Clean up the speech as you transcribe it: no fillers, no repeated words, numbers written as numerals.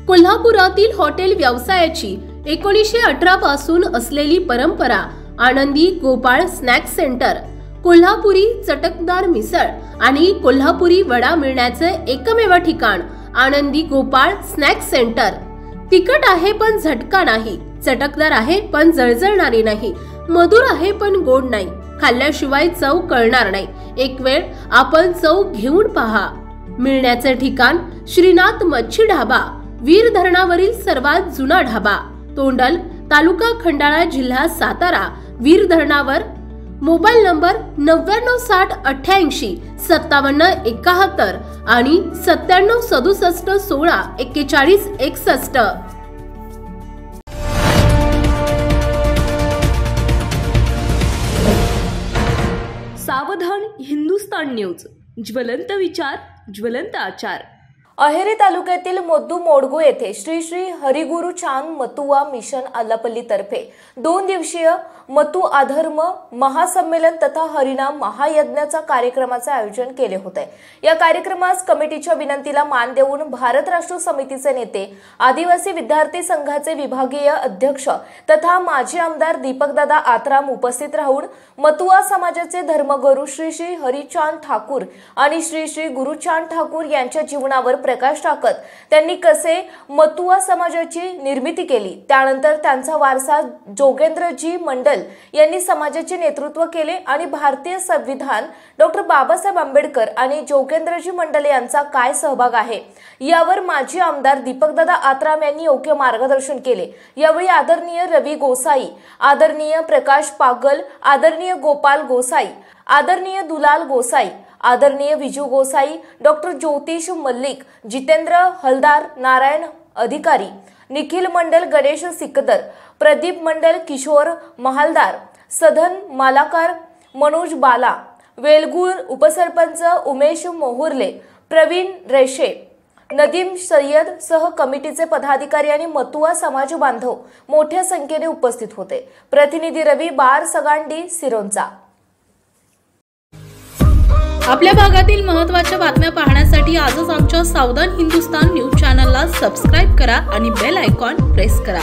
कोल्हापुरातील हॉटेल व्यवसायाची 1918 पासून असलेली परंपरा आनंदी गोपाळ स्नॅक्स सेंटर, कोल्हापुरी चटकदार मिसळ आणि कोल्हापुरी वडा मिळण्याचे एकमेव ठिकाण आनंदी गोपाळ स्नॅक्स सेंटर। तिखट आहे पण झटका नाही, चटकदार आहे पण जळजळणारी नाही, मधुर आहे पण गोड नाही, खाल्ल्याशिवाय चव कळणार नाही। एक वेळ आपण चव घेऊन पहा। मिळण्याचे ठिकाण श्रीनाथ मच्छी ढाबा, वीर धरणावरील सर्वात जुना ढाबा, तोंडल, तालुका खंडाळा, जिल्हा सातारा। वीर धरणावर। मोबाईल नंबर 9968855771 आणि 9767164161। सावधान हिंदुस्तान न्यूज, ज्वलंत विचार, ज्वलंत आचार। अहेरी तालुक्यातील मोद्दू मोडगू येथे श्री श्री हरिगुरु चांद मतुवा मिशन आलापल्ली तर्फे 2 दिवसीय मतु अधर्म महासंमेलन तथा हरिनाम महायज्ञाचा कार्यक्रमाचे आयोजन केले होते। या कार्यक्रमास कमिटीच्या विनंतीला मान देऊन भारत राष्ट्र समितीचे नेते, आदिवासी विद्यार्थी संघाचे विभागीय अध्यक्ष तथा माजी आमदार दीपकदादा आत्राम उपस्थित राहून मतुवा समाजाचे धर्मगुरू श्री श्री हरिचांद ठाकूर आणि श्री श्री गुरुचांद ठाकूर यांच्या जीवनावर प्रकाश टाकत त्यांनी कसे मतुवा समाजाची निर्मिती केली, त्यानंतर त्यांचा वारसा जोगेंद्रजी मंडल यांनी समाजाचे नेतृत्व केले आणि भारतीय संविधान डॉक्टर बाबासाहेब आंबेडकर आणि जोगेंद्रजी मंडल यांचा काय सहभाग आहे यावर माजी आमदार दीपकदादा आत्राम यांनी योग्य मार्गदर्शन केले। यावेळी आदरणीय रवी गोसाई, आदरणीय प्रकाश पागल, आदरणीय गोपाल गोसाई, आदरणीय दुलाल गोसाई, आदरणीय विजू गोसाई, डॉक्टर ज्योतिष मल्लिक, जितेंद्र हलदार, नारायण अधिकारी, निखिल मंडल, गणेश सिकदर, प्रदीप मंडल, किशोर महालदार, सधन मालाकार, मनोज बाला, वेलगुर उपसरपंच उमेश मोहुर्ले, प्रवीण रेशे, नदीम सय्यद सह कमिटीचे पदाधिकारी आणि मतुवा समाज बांधव मोठ्या संख्येने उपस्थित होते। प्रतिनिधी रवी बार सगांडी, सिरोंचा। आपल्या भागातील महत्त्वाच्या बातम्या पाहण्यासाठी आजच आमच्या सावधान हिंदुस्तान न्यूज चॅनलला सबस्क्राइब करा आणि बेल आयकॉन प्रेस करा।